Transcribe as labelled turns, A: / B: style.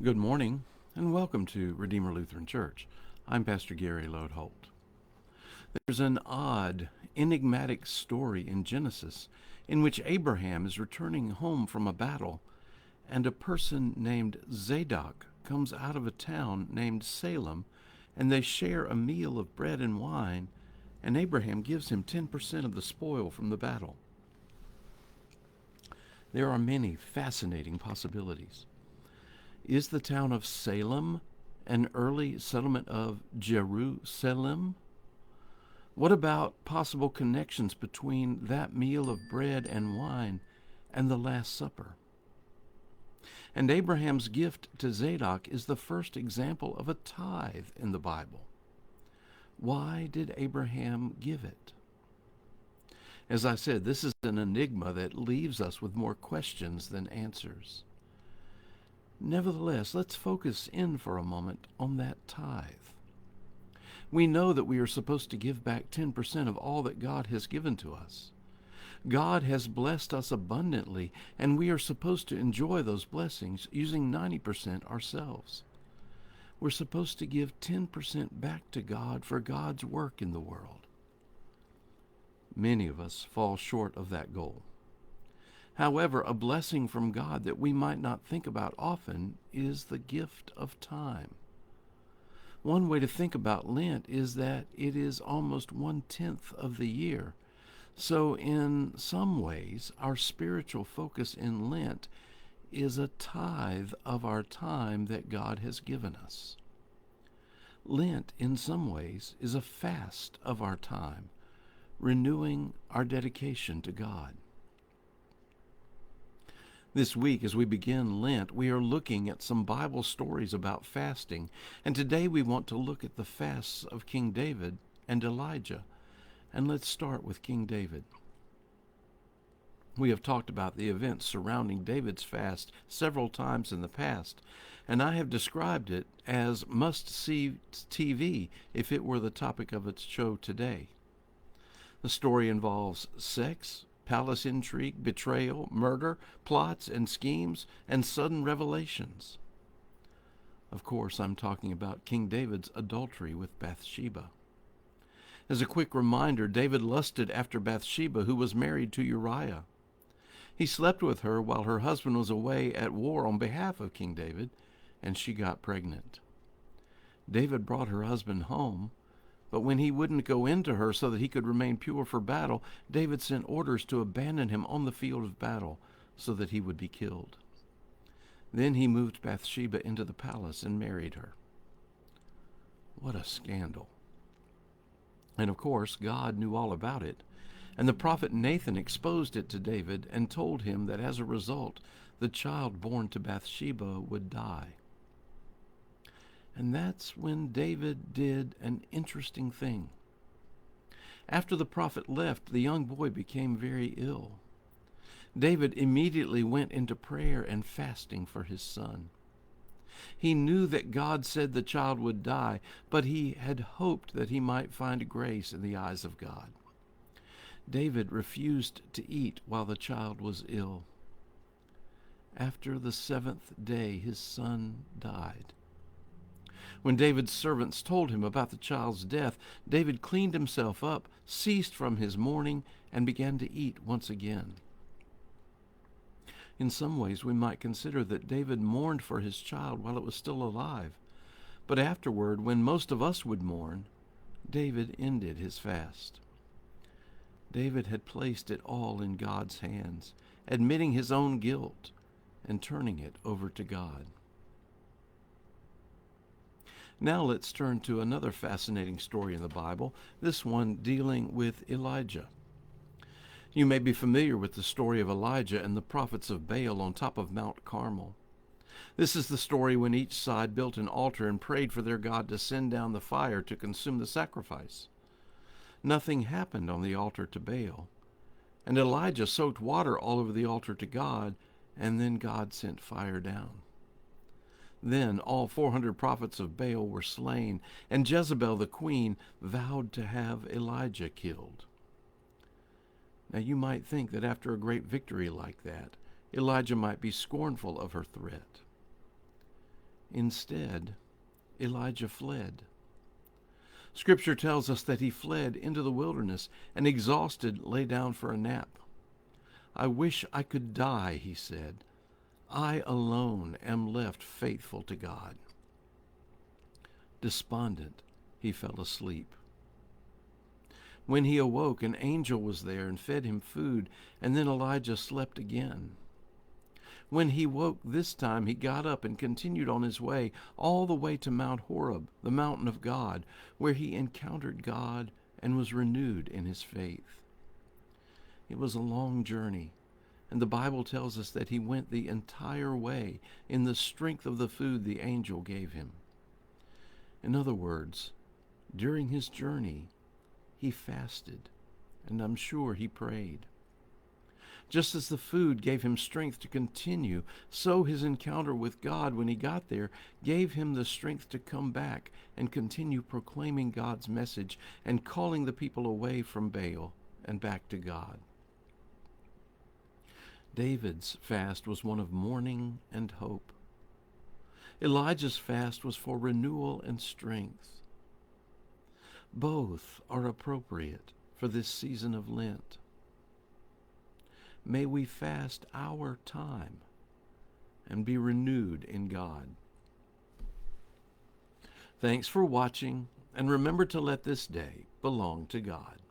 A: Good morning, and welcome to Redeemer Lutheran Church. I'm Pastor Gary Lode-Holt. There's an odd, enigmatic story in Genesis in which Abraham is returning home from a battle, and a person named Zadok comes out of a town named Salem, and they share a meal of bread and wine, and Abraham gives him 10% of the spoil from the battle. There are many fascinating possibilities. Is the town of Salem an early settlement of Jerusalem? What about possible connections between that meal of bread and wine and the Last Supper? And Abraham's gift to Zadok is the first example of a tithe in the Bible. Why did Abraham give it? As I said, this is an enigma that leaves us with more questions than answers. Nevertheless, let's focus in for a moment on that tithe. We know that we are supposed to give back 10% of all that God has given to us. God has blessed us abundantly, and we are supposed to enjoy those blessings using 90% ourselves. We're supposed to give 10% back to God for God's work in the world. Many of us fall short of that goal. However, a blessing from God that we might not think about often is the gift of time. One way to think about Lent is that it is almost 1/10 of the year. So in some ways, our spiritual focus in Lent is a tithe of our time that God has given us. Lent, in some ways, is a fast of our time, renewing our dedication to God. This week, as we begin Lent, we are looking at some Bible stories about fasting, and today we want to look at the fasts of King David and Elijah. And let's start with King David. We have talked about the events surrounding David's fast several times in the past, and I have described it as must-see TV if it were the topic of its show today. The story involves sex, palace intrigue, betrayal, murder, plots and schemes, and sudden revelations. Of course, I'm talking about King David's adultery with Bathsheba. As a quick reminder, David lusted after Bathsheba, who was married to Uriah. He slept with her while her husband was away at war on behalf of King David, and she got pregnant. David brought her husband home, but when he wouldn't go into her so that he could remain pure for battle, David sent orders to abandon him on the field of battle so that he would be killed. Then he moved Bathsheba into the palace and married her. What a scandal. And of course, God knew all about it, and the prophet Nathan exposed it to David and told him that as a result, the child born to Bathsheba would die. And that's when David did an interesting thing. After the prophet left, the young boy became very ill. David immediately went into prayer and fasting for his son. He knew that God said the child would die, but he had hoped that he might find grace in the eyes of God. David refused to eat while the child was ill. After the 7th day, his son died. When David's servants told him about the child's death, David cleaned himself up, ceased from his mourning, and began to eat once again. In some ways, we might consider that David mourned for his child while it was still alive. But afterward, when most of us would mourn, David ended his fast. David had placed it all in God's hands, admitting his own guilt and turning it over to God. Now let's turn to another fascinating story in the Bible, this one dealing with Elijah. You may be familiar with the story of Elijah and the prophets of Baal on top of Mount Carmel. This is the story when each side built an altar and prayed for their God to send down the fire to consume the sacrifice. Nothing happened on the altar to Baal, and Elijah soaked water all over the altar to God, and then God sent fire down. Then all 400 prophets of Baal were slain, and Jezebel the queen vowed to have Elijah killed. Now you might think that after a great victory like that, Elijah might be scornful of her threat. Instead, Elijah fled. Scripture tells us that he fled into the wilderness and, exhausted, lay down for a nap. "I wish I could die," he said. "I alone am left faithful to God." Despondent, he fell asleep. When he awoke, an angel was there and fed him food, and then Elijah slept again. When he woke this time, he got up and continued on his way, all the way to Mount Horeb, the mountain of God, where he encountered God and was renewed in his faith. It was a long journey, and the Bible tells us that he went the entire way in the strength of the food the angel gave him. In other words, during his journey, he fasted, and I'm sure he prayed. Just as the food gave him strength to continue, so his encounter with God when he got there gave him the strength to come back and continue proclaiming God's message and calling the people away from Baal and back to God. David's fast was one of mourning and hope. Elijah's fast was for renewal and strength. Both are appropriate for this season of Lent. May we fast our time and be renewed in God. Thanks for watching, and remember to let this day belong to God.